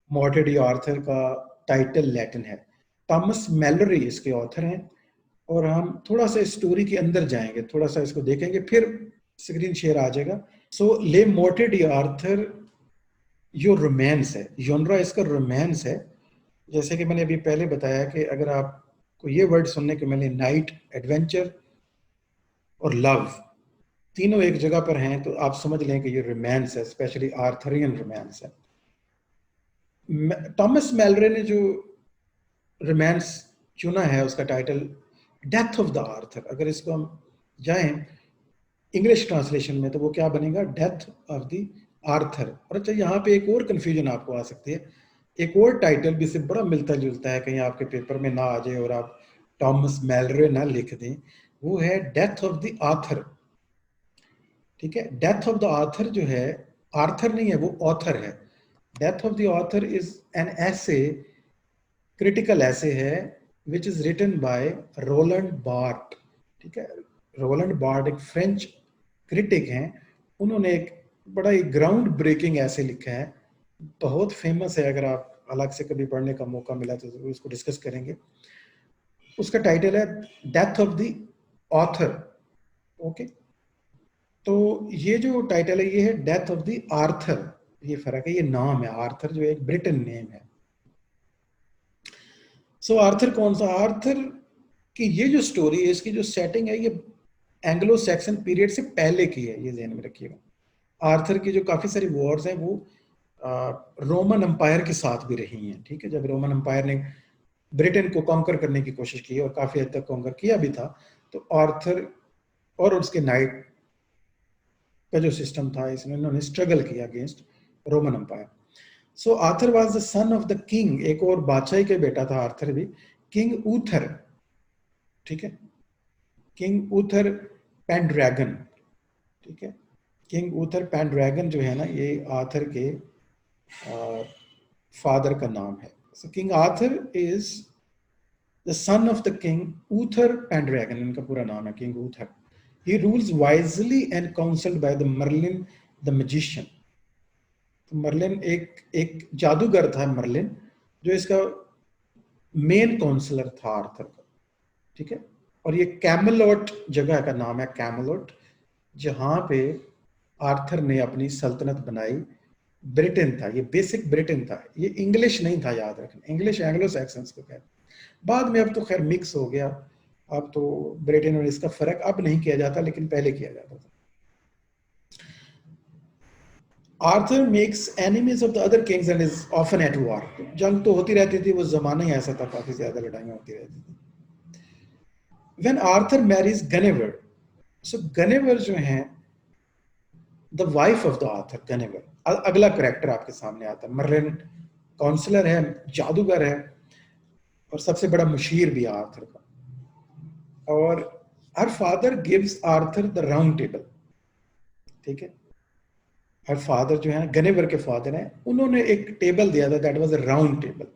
मॉर्टेड D Arthur का title Latin है। Thomas Malory इसके ऑथर हैं। और हम थोड़ा सा स्टोरी के अंदर जाएंगे, थोड़ा सा इसको देखेंगे, फिर स्क्रीन शेयर आ जाएगा। सो ले मॉर्टेड डी आर्थर जो रोमांस है, जॉनरा इसका रोमांस है। जैसे कि मैंने अभी पहले बताया कि अगर आपको ये वर्ड सुनने को मिले, नाइट, एडवेंचर और लव, तीनों एक जगह पर हैं, तो आप समझ लें कि ये रोमांस है, स्पेशली आर्थरियन रोमांस है। थॉमस मैलरे ने जो रोमांस चुना है उसका title death of the Arthur. अगर इसको हम जाएं इंग्लिश ट्रांसलेशन में तो वो क्या बनेगा, डेथ ऑफ द आर्थर। और अच्छा, यहाँ पे एक और कंफ्यूजन आपको आ सकती है, एक और टाइटल भी से बड़ा मिलता जुलता है, कहीं आपके पेपर में ना आ जाए और आप थॉमस मैलरे ना लिख दें, वो है डेथ ऑफ द आर्थर। ठीक है, डेथ ऑफ द आर्थर जो है, आर्थर नहीं है, वो ऑथर है। Death of the author is an essay, critical essay है, which is written by Roland Barthes. ठीक है, रोलैंड बार्ट एक फ्रेंच क्रिटिक हैं। उन्होंने एक बड़ा ही ग्राउंड ब्रेकिंग ऐसे लिखा है, बहुत फेमस है। अगर आप अलग से कभी पढ़ने का मौका मिला तो जरूर इसको डिस्कस करेंगे। उसका टाइटल है death of the author. Okay, तो ये जो टाइटल है ये है डेथ ऑफ द आर्थर। ये फर्क है, ये नाम है, आर्थर जो एक ब्रिटन नेम है। सो आर्थर कौन सा, आर्थर की ये जो स्टोरी है, इसकी जो सेटिंग है, ये एंग्लो सैक्सन पीरियड से पहले की है, ये ध्यान में रखिएगा। आर्थर की जो काफी सारी वॉर्स हैं वो रोमन एम्पायर के साथ भी रही हैं। ठीक है, जब रोमन एम्पायर ने ब्रिटेन को कॉन्कर करने की कोशिश की और काफी हद तक कॉन्कर किया भी था, तो आर्थर और उसके नाइट का जो सिस्टम था, इसमें उन्होंने स्ट्रगल किया against Roman empire. So Arthur was the son of the king, एक और बादशाह के बेटा था आर्थर भी, किंग ऊथर। ठीक है, किंग ऊथर पेंड्रैगन। ठीक है, किंग ऊथर पेंड्रैगन जो है ना, ये आर्थर के फादर का नाम है। So king Arthur is the son of the king Uther Pendragon, इनका पूरा नाम है king Uther. He rules wisely and counselled by the Merlin the magician. तो मर्लिन एक एक जादूगर था, मर्लिन, जो इसका मेन काउंसलर था आर्थर का। ठीक है, और ये कैमलोट जगह का नाम है, कैमलोट, जहां पे आर्थर ने अपनी सल्तनत बनाई। ब्रिटेन था ये, बेसिक ब्रिटेन था ये, इंग्लिश नहीं था, याद रखना, इंग्लिश एंग्लो सैक्सन्स को कहते। बाद में अब तो खैर मिक्स हो गया, अब तो ब्रिटेन और इसका फर्क अब नहीं किया जाता, लेकिन पहले किया जाता था। Arthur makes enemies of the other Kings and is often at war. जंग तो होती रहती थी, वो जमाना ही ऐसा था, काफी ज्यादा लड़ाइयां होती रहती थी। When Arthur marries Guinevere, so Guinevere जो है the wife of the Arthur, Guinevere अगला करेक्टर आपके सामने आता है। मर्लिन काउंसलर है, जादूगर है, और सबसे बड़ा मुशीर भी है आर्थर का। और her father gives Arthur the round table. ठीक है, हर फादर जो है, गनेवर के फादर हैं, उन्होंने एक टेबल दिया था, that was a round table,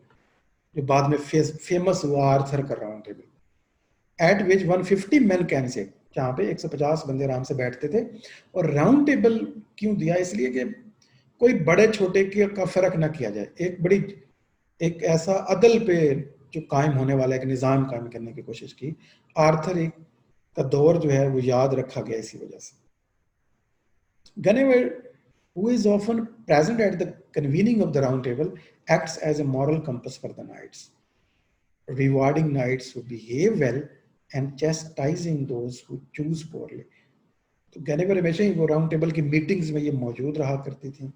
जो बाद में फेमस हुआ आर्थर का round table, eight which 150 men can sit, जहां पे 150 बंदे आराम से बैठते थे। और राउंड टेबल क्यों दिया, इसलिए कि कोई बड़े छोटे का फर्क ना किया जाए, एक बड़ी, एक ऐसा अदल पे जो कायम होने वाला एक निज़ाम कायम करने की कोशिश की। आर्थर एक का दौर जो है वो याद रखा गया इसी वजह से। Guinevere, who is often present at the convening of the round table, acts as a moral compass for the knights, rewarding knights who behave well and chastising those who choose poorly. तो गैनेवर हमेशा ही वो round table की meetings में ये मौजूद रहा करती थी।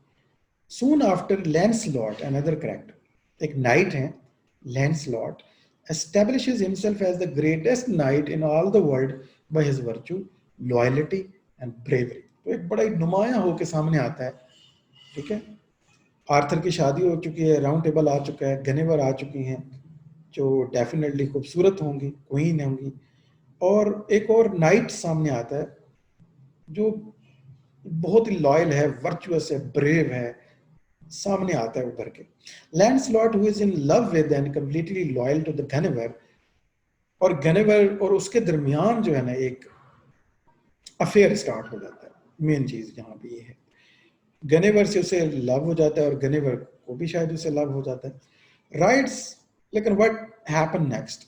Soon after, Lancelot, another character, एक नाइट है Lancelot, establishes himself as the greatest knight in all the world by his virtue, loyalty and bravery. तो एक बड़ा ही नुमाया होकर सामने आता है। ठीक है, आर्थर की शादी हो चुकी है, राउंड टेबल आ चुका है, गनेवर आ चुकी हैं, जो डेफिनेटली खूबसूरत होंगी, क्वीन होंगी, और एक और नाइट सामने आता है जो बहुत ही लॉयल है, वर्चुअस है, ब्रेव है, सामने आता है उभर के। Lancelot who is in love with and completely loyal to the Guinevere, और गनेवर और उसके दरमियान जो है ना एक अफेयर स्टार्ट हो जाता है। मेन चीज यहाँ पे ये है, गनेवर से उसे लव हो जाता है और गनेवर वो भी शायद उसे लव हो जाता है, राइड्स। लेकिन what happen next,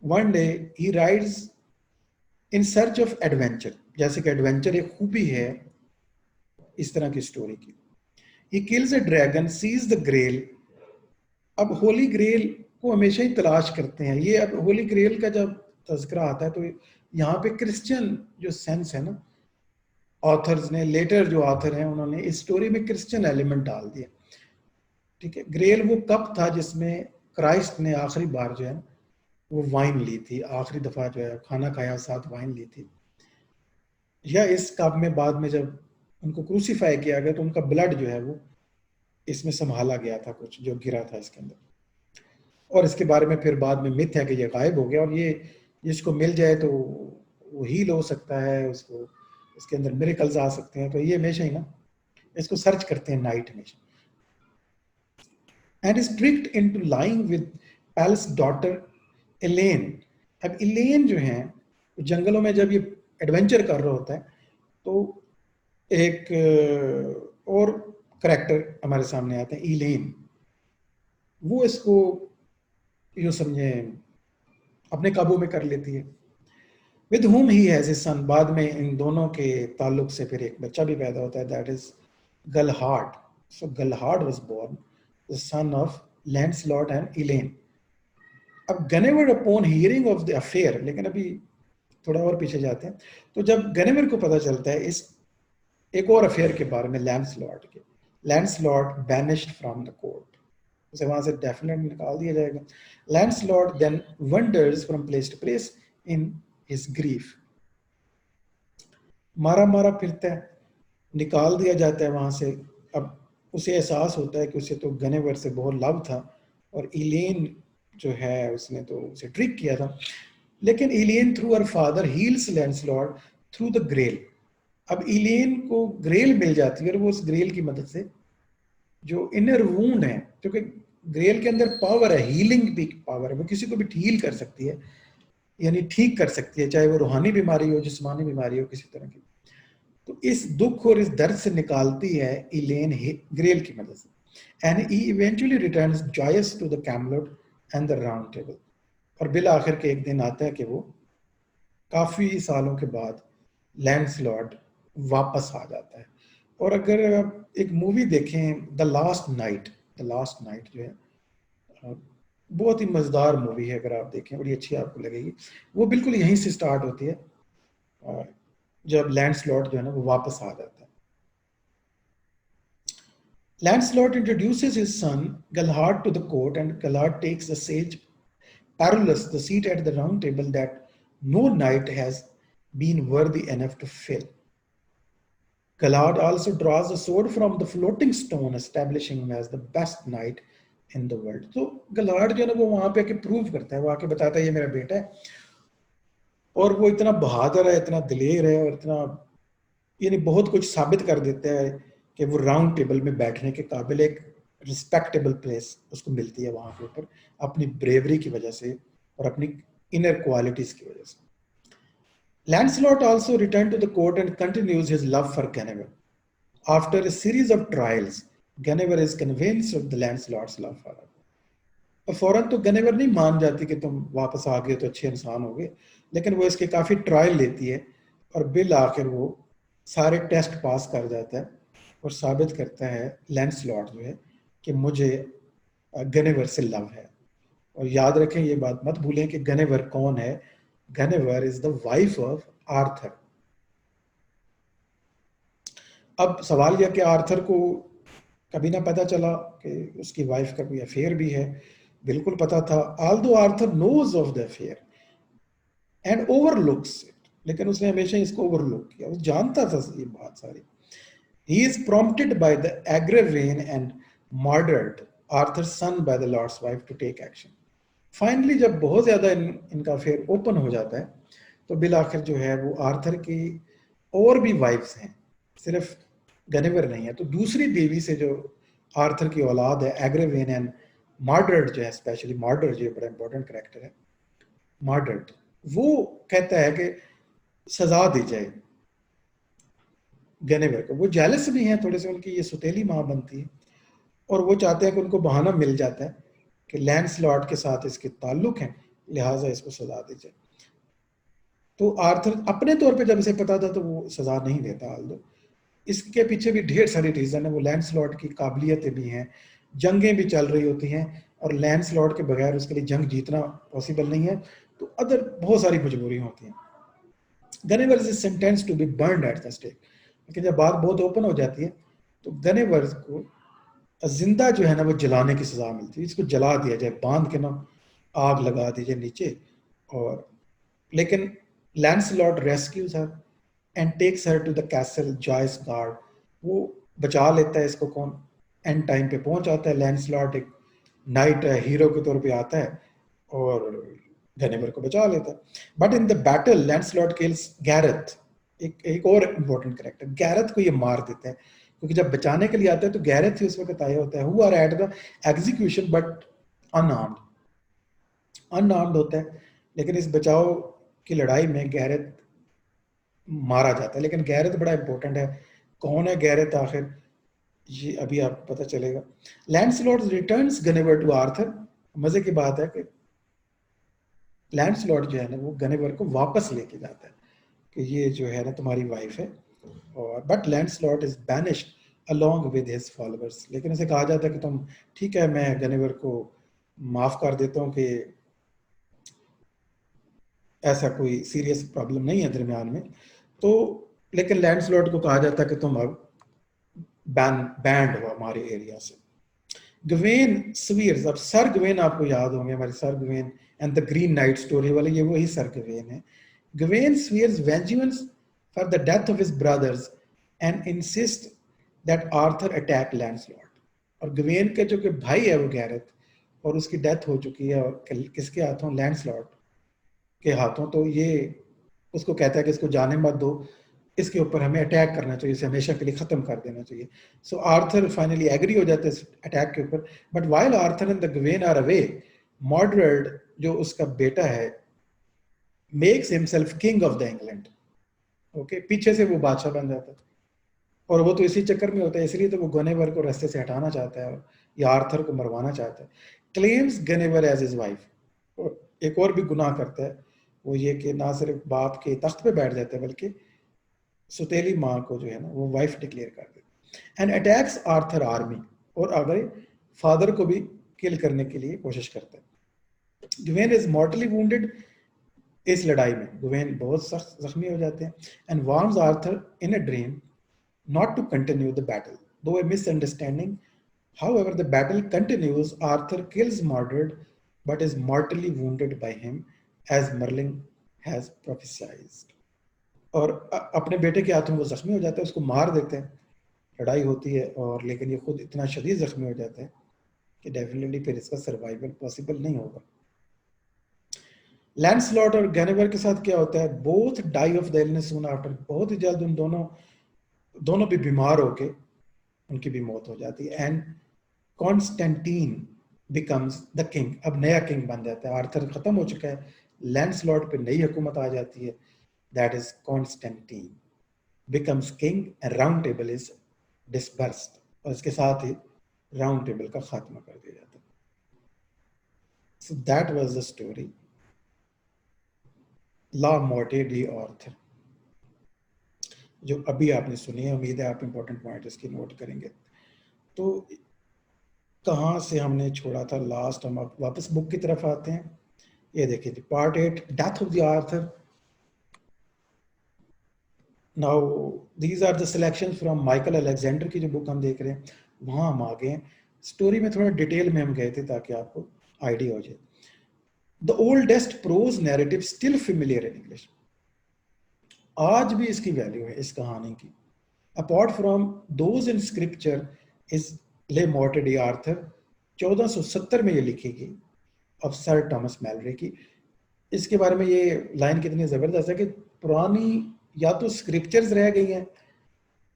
one day he rides in search of adventure, जैसे कि एडवेंचर एक खूबी है इस तरह की स्टोरी की। He kills a dragon, seizes the grail. अब होली ग्रेल को हमेशा ही तलाश करते हैं ये। अब होली ग्रेल का जब तज़किरा आता है तो यहाँ पे क्रिश्चियन जो सेंस है ना, ऑथर्स ने, लेटर जो ऑथर हैं उन्होंने इस स्टोरी में क्रिश्चियन एलिमेंट डाल दिया। ठीक है, ग्रेल वो कप था जिसमें क्राइस्ट ने आखिरी बार जो है वो वाइन ली थी, आखिरी दफा जो है खाना खाया साथ वाइन ली थी। या इस कप में बाद में जब उनको क्रूसीफाई किया गया तो उनका ब्लड जो है वो इसमें संभाला गया था, कुछ जो गिरा था इसके अंदर। और इसके बारे में फिर बाद में मिथ है कि ये गायब हो गया, और ये जिसको मिल जाए तो वो हील हो सकता है, उसको इसके अंदर मिरेकल्स आ सकते हैं। तो ये हमेशा ही ना इसको सर्च करते हैं नाइट हमेशा। And is tricked into lying with Pelles daughter Elaine. अब इलेन जो है जंगलों में जब ये एडवेंचर कर रहा होता है तो एक और करेक्टर हमारे सामने आते हैं, इलेन। वो इसको यूँ समझे अपने काबू में कर लेती है। With whom he has a son, बाद में इन दोनों के ताल्लुक से फिर एक बच्चा भी पैदा होता है, that is Galahad. So Galahad was born the son of Lancelot and Elaine. अब Guinevere upon hearing of the affair, लेकिन अभी थोड़ा और पीछे जाते हैं, तो जब गनेवर को पता चलता है इस एक और अफेयर के बारे में लैंसलॉट के, Lancelot banished from the court, उसे वहां से डेफिनेटली निकाल दिया जाएगा। Lancelot then wanders from place to place in his grief, मारा मारा फिरता है, निकाल दिया जाता है वहां से। अब उसे एहसास होता है कि उसे तो गनेवर से बहुत लव था और इलेन जो है उसने तो उसे ट्रिक किया था। लेकिन Elaine through her father heals Lancelot through the grail. अब इलेन को ग्रेल मिल जाती है और वो उस ग्रेल की मदद से जो इनर वूंड है, क्योंकि ग्रेल के अंदर पावर है, हीलिंग भी पावर है, वो किसी को भी हील कर सकती है, यानी ठीक कर सकती है, चाहे वो रूहानी बीमारी हो, जिस्मानी बीमारी हो, किसी तरह की। तो इस दुख और इस दर्द से निकालती है इलेन ग्रेल की मदद से। And he eventually returns Joyous to the Camelot and the round table. और बिल आखिर के एक दिन आता है कि वो काफी सालों के बाद लैंसलॉट वापस आ जाता है। और अगर आप एक मूवी देखें the last night, the last night जो है बहुत ही मजेदार मूवी है, अगर आप देखें बड़ी अच्छी आपको लगेगी। वो बिल्कुल यहीं से स्टार्ट होती है और जब लैंसलॉट जो है ना वो वापस आ जाता है। Lancelot introduces his son Galahad to the court, and Galahad takes the sage Parulus the seat at the round table that no knight has been worthy enough to fill. Galahad also draws a sword from the floating stone, establishing him as the best knight in the world. So Galahad जो है ना वो वहां पे आके prove करता है, वो आके बताता है ये मेरा बेटा है, और वो इतना बहादुर है, इतना दिलेर है, और इतना यानी बहुत कुछ साबित कर देता है कि वो राउंड टेबल में बैठने के काबिल, एक रिस्पेक्टेबल प्लेस उसको मिलती है वहां के ऊपर, अपनी ब्रेवरी की वजह से और अपनी इनर क्वालिटीज की वजह से। Lancelot also returned to the court and continues his love for Guinevere. After a series of trials, Guinevere is convinced of the Lancelot's love for her. और फौरन तो गनेवर नहीं मान जाती कि तुम वापस आ गए तो अच्छे इंसान हो गए, लेकिन वो इसके काफी ट्रायल लेती है और बिल आखिर वो सारे टेस्ट पास कर जाता है और साबित करता है लैंसलॉट जो है कि मुझे गनेवर से लव है। और याद रखें, ये बात मत भूलें कि गनेवर कौन है। Guinevere is the wife of Arthur. अब सवाल यह कि आर्थर को कभी ना पता चला कि उसकी वाइफ का कोई अफेयर भी है। बिल्कुल पता था, although Arthur knows of the affair and overlooks it, लेकिन उसने हमेशा इसको ओवरलुक किया, वो जानता था ये बात सारी। He is prompted by the Agravain and murdered Arthur's son by the Lord's wife to take action. Finally, जब बहुत ज्यादा इनका अफेयर ओपन हो जाता है तो बिल आखिर जो है वो आर्थर की और भी वाइफ्स हैं, सिर्फ गनेवर नहीं है। तो दूसरी देवी से जो आर्थर की औलाद है, एग्रेवेन एंड मर्डर्ड जो है, स्पेशली मर्डर जो बड़ा इंपॉर्टेंट कैरेक्टर है, मर्डर्ड, वो कहता है कि सजा दी जाए गनेवर को। वो जेलस भी हैं थोड़े से, उनकी ये सुतेली माँ बनती है। और वो चाहते हैं कि उनको बहाना मिल जाता है कि लैंसलॉट के साथ इसके ताल्लुक हैं, लिहाजा इसको सजा दी जाए। तो आर्थर अपने तौर पे जब इसे पता था तो वो सजा नहीं देता। आल्दो इसके पीछे भी ढेर सारी रीजन है, वो लैंसलॉट की काबिलियतें भी हैं, जंगें भी चल रही होती हैं और लैंसलॉट के बगैर उसके लिए जंग जीतना पॉसिबल नहीं है, तो अदर बहुत सारी मजबूरी होती हैं। Guinevere is sentence to be burned at the stake. लेकिन जब बात बहुत ओपन हो जाती है तो गनेवर को जिंदा जो है ना वो जलाने की सजा मिलती है, इसको जला दिया जाए, बांध के ना आग लगा दीजिए नीचे। और लेकिन Lancelot rescues her and takes her to the castle Joyous Gard. वो बचा लेता है इसको। कौन? एंड टाइम पे पहुंच आता है लैंसलॉट, एक नाइट हीरो के तौर पे आता है और गनेवर को बचा लेता है। But in the battle Lancelot kills Gareth, एक और इम्पोर्टेंट कैरेक्टर, गैरेथ को ये मार देते हैं, क्योंकि जब बचाने के लिए आता है तो गैरेथ ही उस वक्त आया होता है, who are at the execution but unarmed, unarmed होता है। लेकिन इस बचाव की लड़ाई में गैरेथ मारा जाता है। लेकिन गैरेथ बड़ा इंपॉर्टेंट है। कौन है गैरेथ आखिर, ये अभी आप पता चलेगा। Lancelot returns गनेवर to Arthur. मजे की बात है कि लैंसलॉट जो है ना वो गनेवर को वापस लेके जाता है कि ये जो है ना तुम्हारी वाइफ है। और but Lancelot is banished along with his followers. लेकिन उसे कहा जाता है कि तुम ठीक है, मैं गनेवर को माफ कर देता हूँ कि ऐसा कोई सीरियस प्रॉब्लम नहीं है दरमियान में। तो लेकिन लैंसलॉट को कहा जाता है कि तुम अब बैंड हो हमारे एरिया से। गवेन स्वीयर्स, अब सर गवेन आपको याद होंगे, हमारे sir Gawain and the green knight story वाले, ये वही सर गवेन है। Gawain swears vengeance for the death of his brothers and insist that Arthur attack Lancelot. और गवेन के जो कि भाई है वो गैरेथ, और उसकी डेथ हो चुकी है, और किसके हाथों? लैंसलॉट के हाथों। तो ये उसको कहता है कि इसको जाने मत दो, इसके ऊपर हमें अटैक करना चाहिए, इसे हमेशा के लिए खत्म कर देना चाहिए। सो आर्थर फाइनली एग्री हो जाते हैं इस अटैक के ऊपर। But while Arthur and the Gawain are away, Mordred जो उसका बेटा है makes himself king of the England. Okay, पीछे से वो बादशाह बन जाता है, और वो तो इसी चक्कर में होता है, इसलिए तो वो गनेवर को रास्ते से हटाना चाहता है या आर्थर को मरवाना चाहता है। Claims Guinevere as his wife. और एक और भी गुनाह करता है, वो ये कि ना सिर्फ बाप के तख्त पे बैठ जाता है बल्कि सुतेली माँ को जो है ना वो वाइफ डिक्लेयर कर देते। एंड अटैक्स आर्थर आर्मी, और अगर फादर को भी किल करने के लिए कोशिश करता है। गुवेन इज मॉर्टली वुंडेड। इस लड़ाई में गुवेन बहुत सख्त जख्मी हो जाते हैं। And warns Arthur in a dream not to continue the battle. Though a misunderstanding, however, the battle continues. Arthur kills Mordred, but is mortally wounded by him, as Merlin has prophesied. और अपने बेटे के हाथों वो जख्मी हो जाता है, उसको मार देते हैं, लड़ाई होती है, और लेकिन ये खुद इतना शदीद जख्मी हो जाता है कि डेफिनेटली फिर इसका सर्वाइवल पॉसिबल नहीं होगा। लैंसलॉट और गैनेवर के साथ क्या होता है? Both die of the illness soon after. बहुत ही जल्द उन दोनों भी बीमार होके उनकी भी मौत हो जाती है। And Constantine becomes the king. अब नया किंग बन जाता है। आर्थर खत्म हो चुका है, लैंसलॉट पे नई हुकूमत आ जाती है, that is Constantine becomes king and round table is disbursed. और इसके साथ ही राउंड टेबल का खात्मा कर दिया जाता है। So that was the story le morte d' Arthur, जो अभी आपने सुनी है। उम्मीद है आप इंपॉर्टेंट पॉइंट इसकी नोट करेंगे। तो कहाँ से हमने छोड़ा था लास्ट, हम अब वापस बुक की तरफ आते हैं। ये देखिए जी, part 8, death of the Arthur. Now these are the selection from Michael Alexander की जो बुक हम देख रहे हैं, वहाँ हम आ गए हैं। स्टोरी में थोड़ा डिटेल में हम गए थे ताकि आपको आइडिया हो जाए। The oldest prose narrative still familiar in English. आज भी इसकी वैल्यू है इस कहानी की। Apart from those in scripture is Le मोर्टे d' Arthur. 1470 में ये लिखी गई अब सर थॉमस मैलरे की। इसके बारे में ये लाइन कितनी जबरदस्त है कि पुरानी या तो स्क्रिप्चर्स रह गई हैं,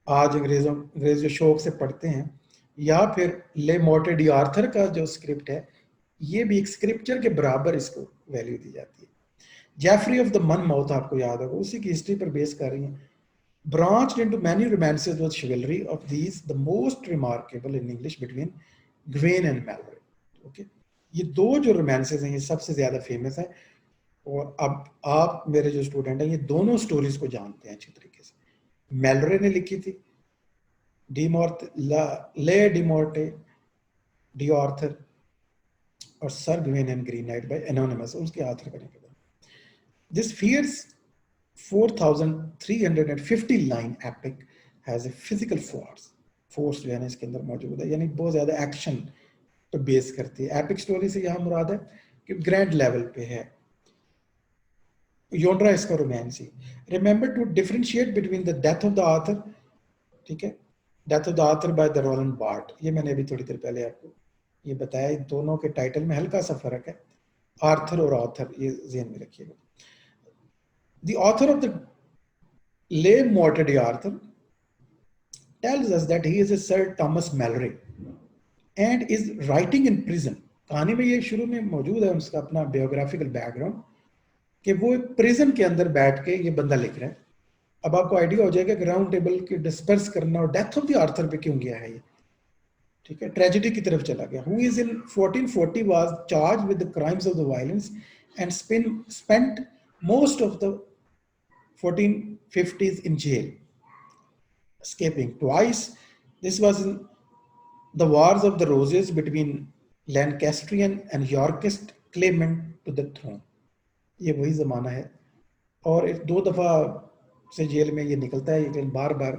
आज अंग्रेज जो शौक से पढ़ते हैं, या फिर ले मोर्टे डी आर्थर का जो स्क्रिप्ट है ये भी एक स्क्रिप्चर के बराबर इसको वैल्यू दी जाती है। जेफरी ऑफ द मनमाउथ आपको याद होगा, उसी की हिस्ट्री पर बेस कर रही है। Branched into many romances with chivalry, of these the most remarkable in English between Gawain and Malory. ओके, ये दो जो रोमांसेस हैं ये सबसे ज्यादा फेमस है, और अब आप मेरे जो स्टूडेंट हैं ये दोनों स्टोरीज को जानते हैं अच्छी तरीके से। मैलरे ने लिखी थी, ले डिमोर्टे डी ऑर्थर और Sir Gawain and Green Knight by anonymous, उसके आथर करने के बाद this fierce 4350 line epic has a physical force जो है ना इसके अंदर मौजूद है, यानी बहुत ज्यादा एक्शन पे बेस करती है। एपिक स्टोरी से यहाँ मुराद है कि ग्रैंड लेवल पे है। योनरा इसका रोमांसी। Remember to differentiate between the death of the author, ठीक है, death of the author by the Roland Barthes, ये मैंने अभी थोड़ी देर पहले आपको ये बताया। इन दोनों के टाइटल में हल्का सा फर्क है, आर्थर और ऑथर, ये ध्यान में रखिएगा। The author of the le मोर्टे d' Arthur tells us that he is a Sir Thomas Malory and is writing in prison। कहानी में ये शुरू में मौजूद है उसका अपना बायोग्राफिकल बैकग्राउंड कि वो प्रिजन के अंदर बैठ के ये बंदा लिख रहा है। अब आपको आइडिया हो जाएगा कि राउंड टेबल की डिस्पर्स करना और डेथ ऑफ द आर्थर पे क्यों गया है ये, ठीक है, ट्रेजेडी की तरफ चला गया। Who is in 1440 was charged with the crimes of the violence and spent most of the 1450s in jail, escaping twice. This was in the Wars of the Roses between Lancastrian and Yorkist claimant to the throne। ये वही ज़माना है, और 2 दफ़ा से jail में ये निकलता है, लेकिन बार बार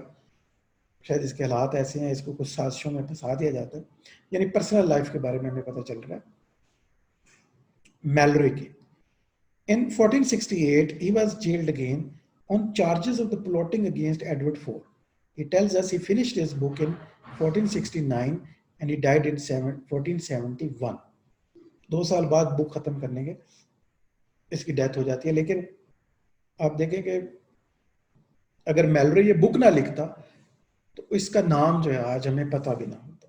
शायद इसके हालात ऐसे हैं इसको कुछ साजिशों में फंसा दिया जाता है, यानी पर्सनल लाइफ के बारे में हमें पता चल रहा है मैलरे की। In 1468 he was jailed again on charges of the plotting against Edward IV। He tells us he finished his book in 1469 and he died in 1471। 2 साल बाद बुक खत्म करने के इसकी डेथ हो जाती है। लेकिन आप देखें कि अगर मैलरे ये बुक ना लिखता तो इसका नाम जो है आज हमें पता भी ना होता।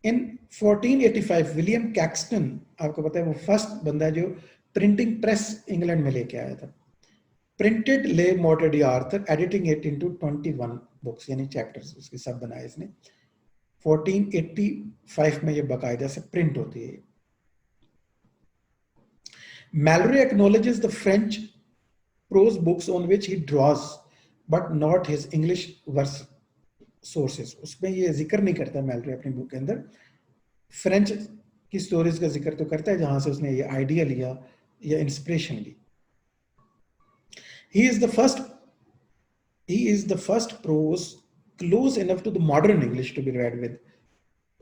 इन 1485 विलियम कैक्सटन, आपको पता है वो फर्स्ट बंदा जो प्रिंटिंग प्रेस इंग्लैंड में लेके आया था, printed le मोर्टे d' Arthur editing it into 21 books, यानी चैप्टर्स उसके सब बनाए इसने। 1485 में ये बाकायदा से प्रिंट होती है। Malory acknowledges the French prose books on which he draws but not his English verse sources. उसमें ये जिक्र नहीं करता मैलरे अपनी बुक के अंदर, फ्रेंच की स्टोरीज का जिक्र तो करता है जहां से उसने ये आइडिया लिया या इंस्पिरेशन ली। He is the first prose close enough to the modern English to be read with।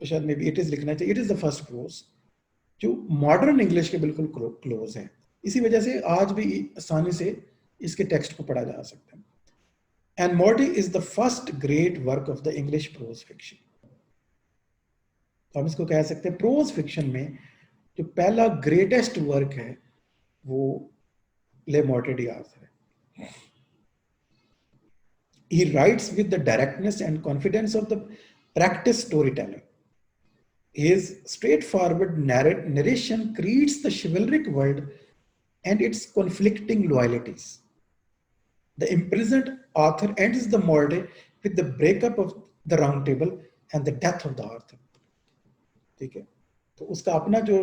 शायद मे बी इट इज लिखना चाहिए, it is the first prose जो मॉडर्न इंग्लिश के बिल्कुल क्लोज है। इसी वजह से आज भी आसानी से इसके टेक्स्ट को पढ़ा जा सकता है। And Morte is the first great work of the English pros fiction. तो हम इसको कह सकते हैं प्रोज फिक्शन में जो पहला ग्रेटेस्ट वर्क है वो ले मोर्टे डी आर्थर है। He writes with the directness and confidence of the practiced storytelling। His straightforward narration creates the chivalric world and its conflicting loyalties। The imprisoned author ends the Morde with the breakup of the Round Table and the death of the author। ठीक है, तो उसका अपना जो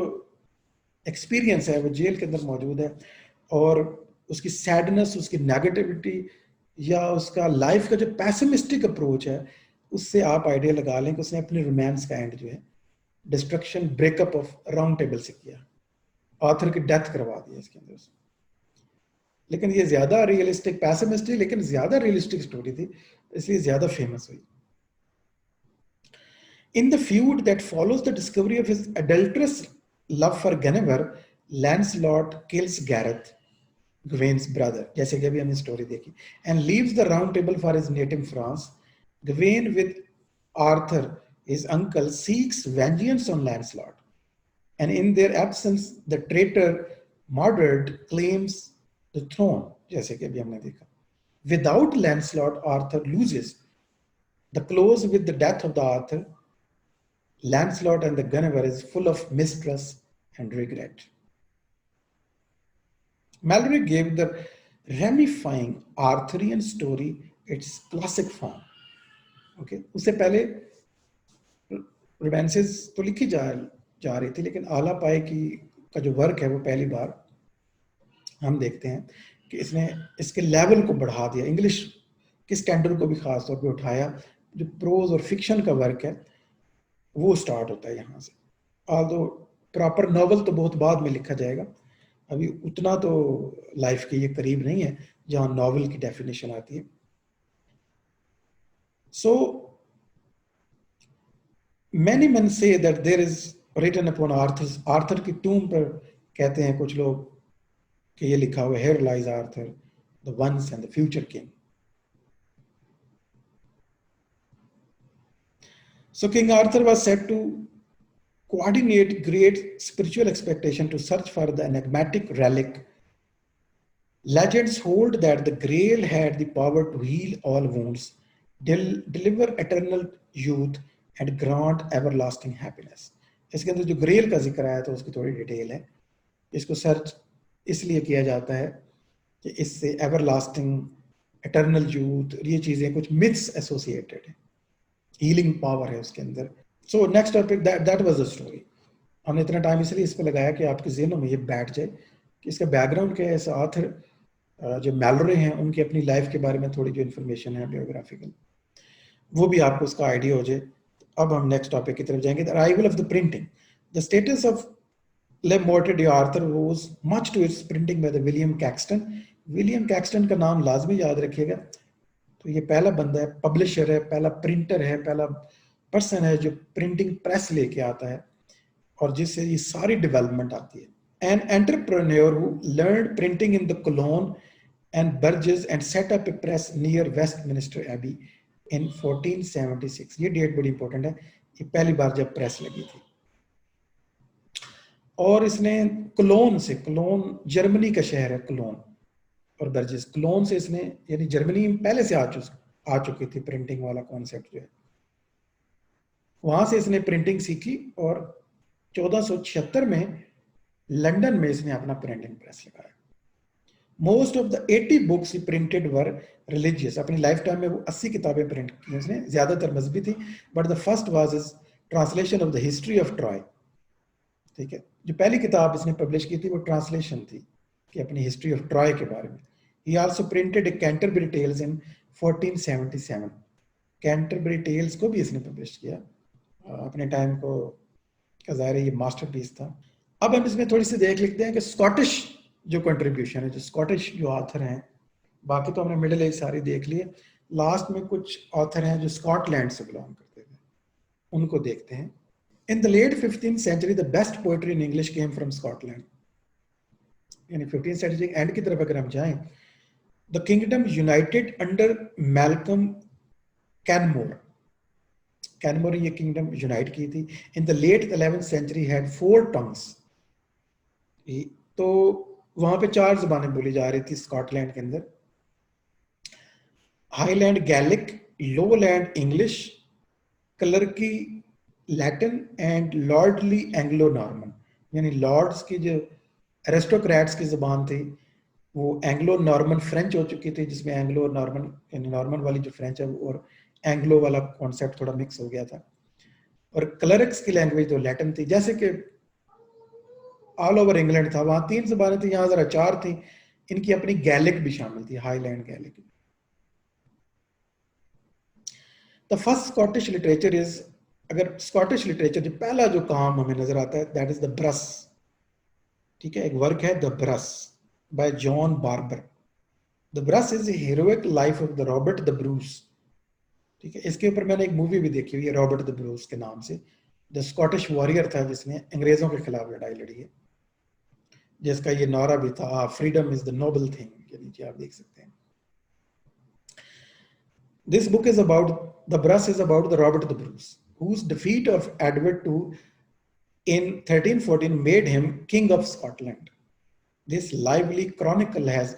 experience है वो jail के अंदर मौजूद है, और उसकी सैडनेस, उसकी नेगेटिविटी या उसका लाइफ का जो पैसिमिस्टिक अप्रोच है उससे आप आइडिया लगा लें कि उसने अपने रोमांस का एंड जो है destruction, breakup of round table से किया, ऑथर की डेथ करवा दी इसके अंदर। लेकिन ये ज्यादा रियलिस्टिक, पैसिमिस्टिक लेकिन ज्यादा रियलिस्टिक स्टोरी थी, इसलिए ज्यादा फेमस हुई। In the feud that follows the discovery of his adulterous love for Guinevere, Lancelot kills Gareth, Gawain's brother, जैसे कि अभी हमने स्टोरी देखी, and leaves the round table for his native France। Gawain with Arthur, his uncle, seeks vengeance on Lancelot, and in their absence, the traitor Mordred claims the throne, जैसे कि अभी हमने देखा। Without Lancelot, Arthur loses। The close with the death of the Arthur, Lancelot and the Guinevere is full of mistrust and regret। Malory gave the ramifying Arthurian story its classic form। Okay, उससे पहले romances तो लिखी जा रही थी, लेकिन आला पाए की का जो वर्क है वो पहली बार हम देखते हैं कि इसने इसके लेवल को बढ़ा दिया, इंग्लिश के स्टैंडर्ड को भी खास तौर पे उठाया। जो प्रोज और फिक्शन का वर्क है वो स्टार्ट होता है यहाँ से। आल्दो प्रॉपर नॉवल तो बहुत बाद में लिखा जाएगा, अभी उतना तो लाइफ के ये करीब नहीं है जहाँ नॉवल की डेफिनेशन आती है। So many men say that there is written upon Arthur, Arthur की टूम पर कहते हैं कुछ लोग कि ये लिखा हुआ है, here lies Arthur the ones and the future king. So King Arthur was said to coordinate great spiritual expectation to search for the enigmatic relic. Legends hold that the Grail had the power to heal all wounds, deliver eternal youth and grant everlasting happiness. इसके अंदर जो ग्रेल का जिक्र आया तो उसकी थोड़ी detail है। इसको सर्च इसलिए किया जाता है कि इससे एवरलास्टिंग, एटर्नल यूथ, ये चीजें कुछ मिथ्स एसोसिएटेड है, हीलिंग पावर है उसके अंदर। So next topic, that was the story. हमने इतना टाइम इसलिए इस पर लगाया कि आपके ज़हनों में ये बैठ जाए कि इसका बैकग्राउंड क्या है। इस आथर जो मैलरे हैं उनकी अपनी लाइफ के बारे में थोड़ी जो इन्फॉर्मेशन है बायोग्राफिकल, वो भी आपको उसका आइडिया हो जाए। अब हम नेक्स्ट टॉपिक की तरफ जाएंगे, the arrival of the printing. The status of le मोर्टे d' Arthur was much to its printing by the William Caxton. William Caxton का नाम लाजमी याद रखिएगा। तो ये पहला बंदा है, पब्लिशर है, पहला प्रिंटर है, पहला पर्सन है जो प्रिंटिंग प्रेस लेके आता है और जिससे ये सारी डेवलपमेंट आती है। An entrepreneur who learned printing in the Cologne and Burgess and set up a press near Westminster Abbey in 1476। ये डेट बड़ी इंपॉर्टेंट है, ये पहली बार जब प्रेस लगी थी। और इसने कोलोन से, कोलोन जर्मनी का शहर है कोलोन, और बर्जिस, कोलोन से इसने, यानी जर्मनी पहले से आ चुकी थी प्रिंटिंग वाला कॉन्सेप्ट जो है, वहां से इसने प्रिंटिंग सीखी और 1476 में लंदन में इसने अपना प्रिंटिंग प्रेस लगाया। Most of the 80 books printed were religious. अपनी लाइफ टाइम में वो 80 किताबें प्रिंट की उसने, ज्यादातर मजहबी थी, but the first was is translation of the history of Troy. ठीक है, जो पहली किताब इसने पब्लिश की थी वो ट्रांसलेशन थी कि अपनी हिस्ट्री ऑफ ट्रॉय के बारे में। He also printed Canterbury Tales in 1477। Canterbury Tales को भी इसने पब्लिश किया अपने टाइम को, का ज़ाहिर है ये मास्टरपीस था। अब हम इसमें थोड़ी सी देख लेते हैं कि स्कॉटिश जो कंट्रीब्यूशन है, जो स्कॉटिश जो ऑथर हैं, बाकी तो हमने मिडिल एज सारी देख लिए, लास्ट में कुछ ऑथर हैं जो स्कॉटलैंड से बिलोंग करते थे, उनको देखते हैं। In the late 15th century the best poetry in English came from Scotland. यानी 15th सेंचुरी के एंड की तरफ अगर हम जाएं, the kingdom united under Malcolm Canmore. Canmore ये किंगडम यूनाइट की थी। In the late 11th century had 4 tongues. तो वहां पे 4 ज़बानें बोली जा रही थी स्कॉटलैंड के अंदर, Highland Gaelic, lowland English, clerkly Latin and lordly Anglo Norman. यानी लॉर्ड्स की जो एरिस्टोक्रेट्स की ज़बान थी वो एंग्लो नॉर्मन फ्रेंच हो चुकी थी, जिसमें एंग्लो नॉर्मन, यानी नॉर्मन वाली जो फ्रेंच है और एंग्लो वाला कॉन्सेप्ट थोड़ा मिक्स हो गया था। और क्लर्क्स की लैंग्वेज तो लैटिन थी, जैसे कि ऑल ओवर इंग्लैंड था, वहां 3 ज़बानें थी, यहाँ जरा 4 थी। इनकी अपनी गैलिक भी शामिल थी, Highland Gaelic. The first Scottish literature is, अगर स्कॉटिश लिटरेचर जो पहला जो काम हमें नजर आता है दैट इज द ब्रस। ठीक है, एक वर्क है the brush bye John barber. The brush is heroic life of the Robert the Bruce. ठीक है, इसके ऊपर मैंने एक मूवी भी देखी हुई है रॉबर्ट द ब्रूस के नाम से, जो स्कॉटिश वॉरियर था जिसने अंग्रेजों के खिलाफ लड़ाई लड़ी है, जिसका ये नारा भी था, freedom is the noble thing, के नीचे आप देख सकते हैं। This book is about, the Bruce is about the Robert the Bruce, whose defeat of Edward II in 1314 made him King of Scotland. This lively chronicle has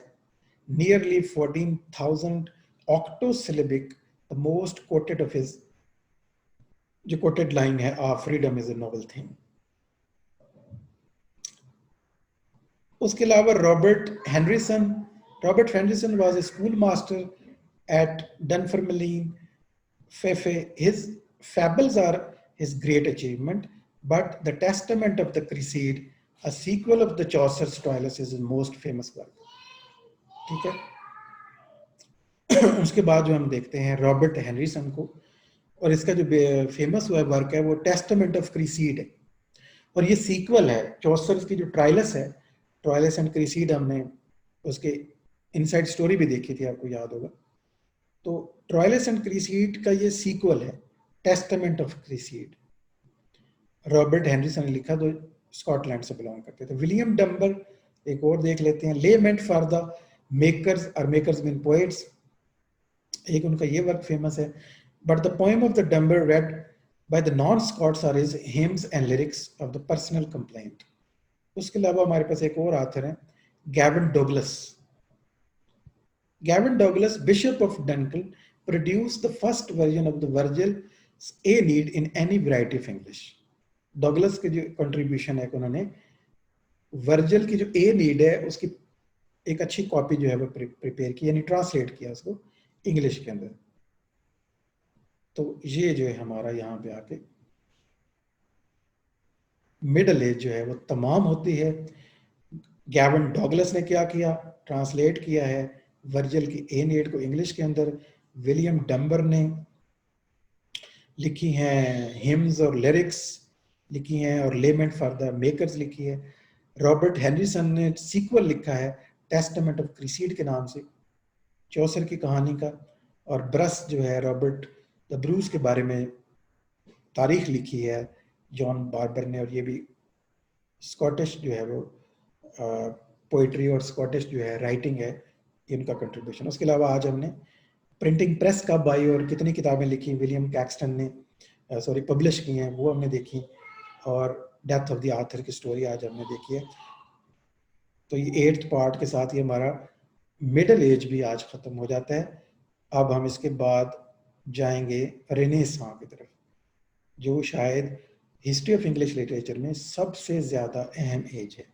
nearly 14,000 octosyllabic, the most quoted of his, जो quoted line है, freedom is a noble thing. उसके अलावा Robert हेनरिसन was a schoolmaster at Dunfermline, Fefe. His fables are his great achievement, but The Testament of the Crusade, a sequel of the Chaucer's Troilus, is his most famous work. ठीक है. उसके बाद जो हम देखते हैं रॉबर्ट हेनरीसन को, और इसका जो फेमस हुआ वर्क है वो टेस्टामेंट ऑफ क्रीसीड है, और ये सीक्वल है चौसर की जो ट्रायलस है, ट्रायलस एंड क्रीसीड, हमने उसके इनसाइड स्टोरी भी देखी थी, आपको याद होगा. तो ट्रायलस एंड क्रीसीड का ये सीक्वल है टेस्टामेंट ऑफ क्रीसीड. रॉबर्ट हेनरीसन ने लिखा, तो स्कॉटलैंड से बिलोंग करते थे. विलियम डंबर एक और देख लेते हैं, लेमेंट फॉर द मेकर्स, और मेकर्स मीन पोएट्स, एक उनका ये वर्क फेमस है. But the poem of the dumber red by the non-Scots are his hymns and lyrics of the personal complaint. उसके अलावा हमारे पास एक और आथर है, Gavin Douglas. Gavin Douglas, Bishop of Dunkeld, produced the first version of the Virgil's Aeneid in any variety of English. Douglas की जो contribution है, उन्होंने वर्जिल की जो एनीड है उसकी एक अच्छी कॉपी जो है वो प्रिपेयर की, यानी ट्रांसलेट किया उसको इंग्लिश के अंदर. तो ये जो है हमारा यहाँ पे आके मिडल एज जो है वो तमाम होती है. गैविन डॉगलस ने क्या किया, ट्रांसलेट किया है वर्जिल की एनीड को इंग्लिश के अंदर. विलियम डंबर ने लिखी हैं हिम्स और लिरिक्स लिखी हैं, और लेमेंट फॉर द मेकर्स लिखी है. रॉबर्ट हेनरीसन ने सीक्वल लिखा है टेस्टामेंट ऑफ क्रीसीड के नाम से, चौसर की कहानी का. और ब्रस जो है रॉबर्ट द ब्रूस के बारे में तारीख लिखी है जॉन बार्बर ने, और ये भी स्कॉटिश जो है वो पोइट्री और स्कॉटिश जो है राइटिंग है, इनका कंट्रीब्यूशन. उसके अलावा आज हमने प्रिंटिंग प्रेस कब आई और कितनी किताबें लिखी विलियम कैक्सटन ने पब्लिश की हैं, वो हमने देखी. और डेथ ऑफ द आथर की स्टोरी आज हमने देखी है. तो ये 8th पार्ट के साथ ही हमारा मिडिल एज भी आज खत्म हो जाता है. अब हम इसके बाद जाएंगे रेनेसां की तरफ, जो शायद हिस्ट्री ऑफ इंग्लिश लिटरेचर में सबसे ज़्यादा अहम एज है.